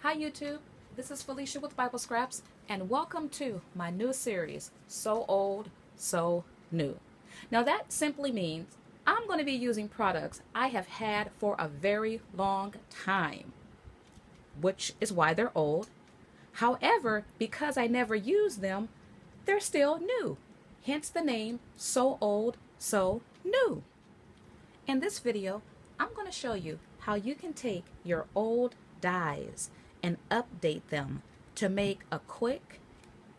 Hi YouTube, this is Felicia with Bible Scraps and welcome to my new series, So Old, So New. Now that simply means I'm going to be using products I have had for a very long time, which is why they're old. However, because I never use them, they're still new. Hence the name So Old, So New. In this video, I'm going to show you how you can take your old dies and update them to make a quick,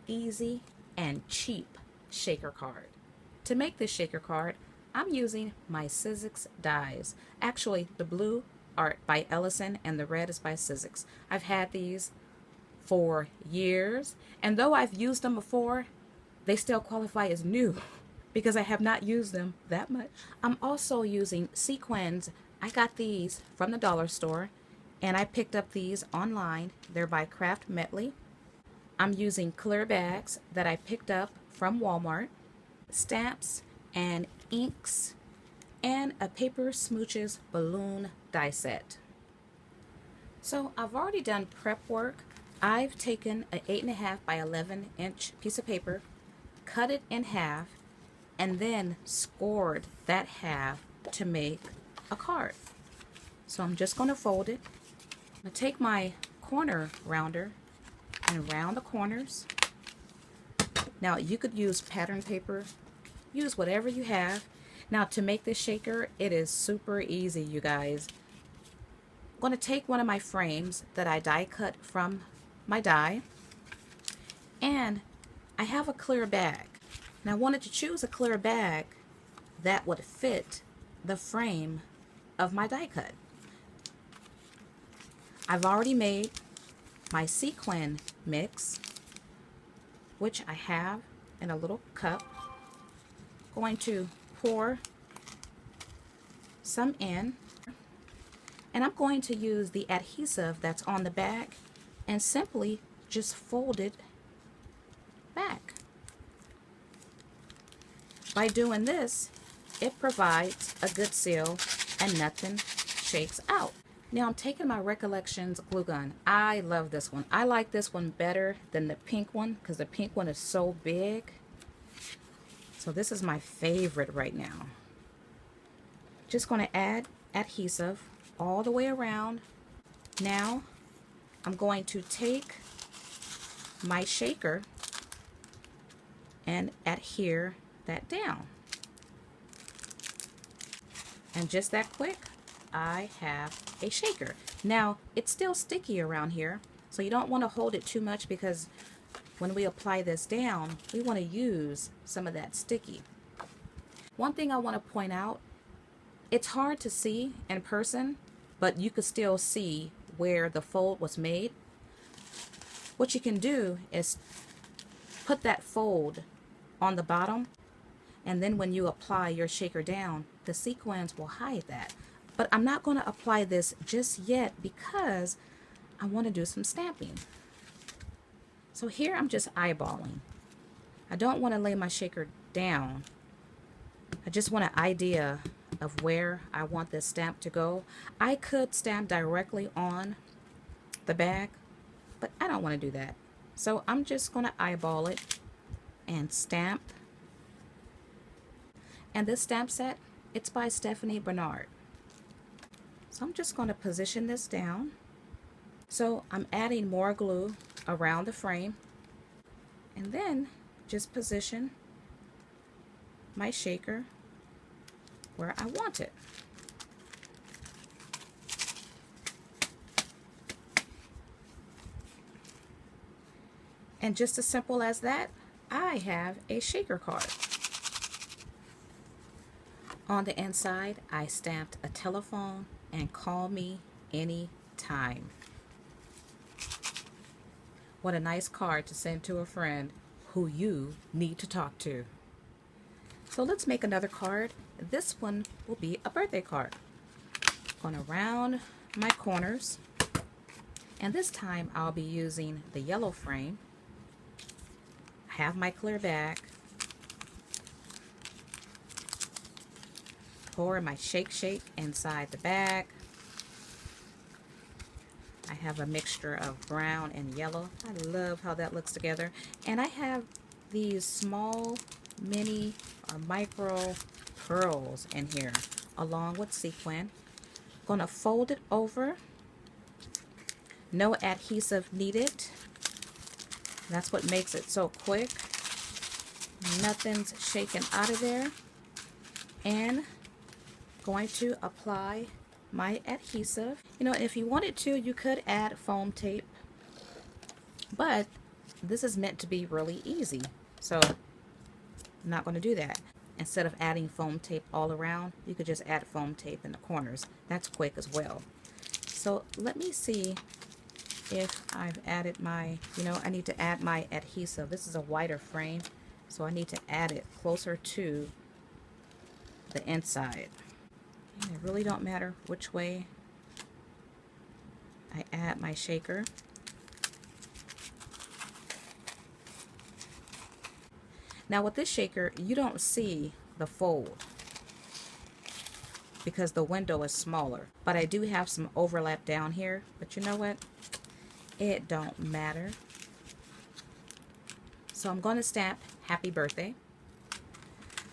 easy, and cheap shaker card. To make this shaker card, I'm using my Sizzix dies. Actually, the blue are by Ellison and the red is by Sizzix. I've had these for years, and though I've used them before, they still qualify as new because I have not used them that much. I'm also using sequins. I got these from the dollar store and I picked up these online. They're by Craft Metley. I'm using clear bags that I picked up from Walmart, stamps and inks, and a Paper Smooches balloon die set. So I've already done prep work. I've taken an 8.5 by 11 inch piece of paper, cut it in half, and then scored that half to make a card. So I'm just going to fold it. I'm going to take my corner rounder and round the corners. Now you could use pattern paper, use whatever you have. Now to make this shaker, it is super easy, you guys. I'm going to take one of my frames that I die cut from my die, and I have a clear bag. And I wanted to choose a clear bag that would fit the frame of my die cut. I've already made my sequin mix, which I have in a little cup. Going to pour some in, and I'm going to use the adhesive that's on the bag and simply just fold it back. By doing this, it provides a good seal and nothing shakes out. Now I'm taking my Recollections glue gun. I love this one. I like this one better than the pink one because the pink one is so big. So this is my favorite right now. Just going to add adhesive all the way around. Now I'm going to take my shaker and adhere that down. And just that quick, I have a shaker. Now it's still sticky around here, so you don't want to hold it too much because when we apply this down, we want to use some of that sticky. One thing I want to point out, it's hard to see in person, but you could still see where the fold was made. What you can do is put that fold on the bottom, and then when you apply your shaker down, the sequins will hide that. But I'm not going to apply this just yet because I want to do some stamping. So here I'm just eyeballing. I don't want to lay my shaker down. I just want an idea of where I want this stamp to go. I could stamp directly on the bag, but I don't want to do that. So I'm just going to eyeball it and stamp. And this stamp set, it's by Stephanie Bernard. So I'm just going to position this down. So I'm adding more glue around the frame, and then just position my shaker where I want it. And just as simple as that, I have a shaker card. On the inside, I stamped a telephone and call me anytime. What a nice card to send to a friend who you need to talk to. So let's make another card. This one will be a birthday card. I'm going to round my corners, and this time I'll be using the yellow frame. I have my clear bag. Pour my shake inside the bag. I have a mixture of brown and yellow. I love how that looks together. And I have these small mini or micro pearls in here along with sequin. Gonna fold it over. No adhesive needed. That's what makes it so quick. Nothing's shaken out of there. And going to apply my adhesive. You know, if you wanted to, you could add foam tape, but this is meant to be really easy, so I'm not going to do that. Instead of adding foam tape all around, you could just add foam tape in the corners. That's quick as well. So let me see if I've added my, I need to add my adhesive. This is a wider frame, so I need to add it closer to the inside. And it really don't matter which way I add my shaker. Now with this shaker, you don't see the fold because the window is smaller, but I do have some overlap down here. But you know what? It don't matter. So I'm going to stamp happy birthday.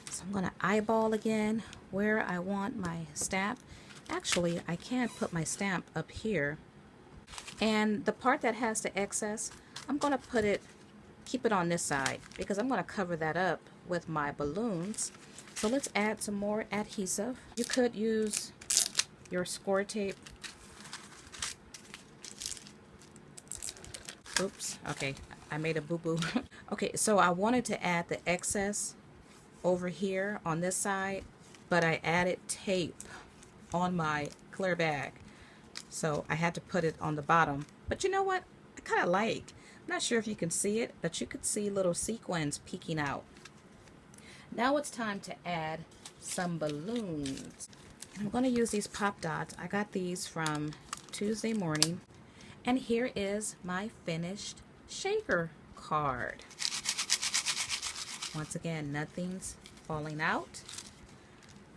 So I'm going to eyeball again where I want my stamp. Actually, I can put my stamp up here. And the part that has the excess, I'm going to keep it on this side because I'm going to cover that up with my balloons. So let's add some more adhesive. You could use your score tape. Oops, okay, I made a boo-boo. Okay, so I wanted to add the excess over here on this side, but I added tape on my clear bag. So I had to put it on the bottom. But you know what? I kind of like. I'm not sure if you can see it, but you could see little sequins peeking out. Now it's time to add some balloons. I'm going to use these pop dots. I got these from Tuesday Morning. And here is my finished shaker card. Once again, nothing's falling out.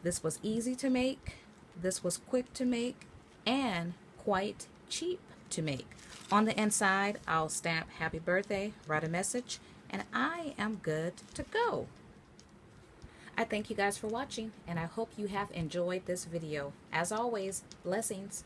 This was easy to make. This was quick to make and quite cheap to make. On the inside, I'll stamp happy birthday, write a message, and I am good to go. I thank you guys for watching, and I hope you have enjoyed this video. As always, blessings.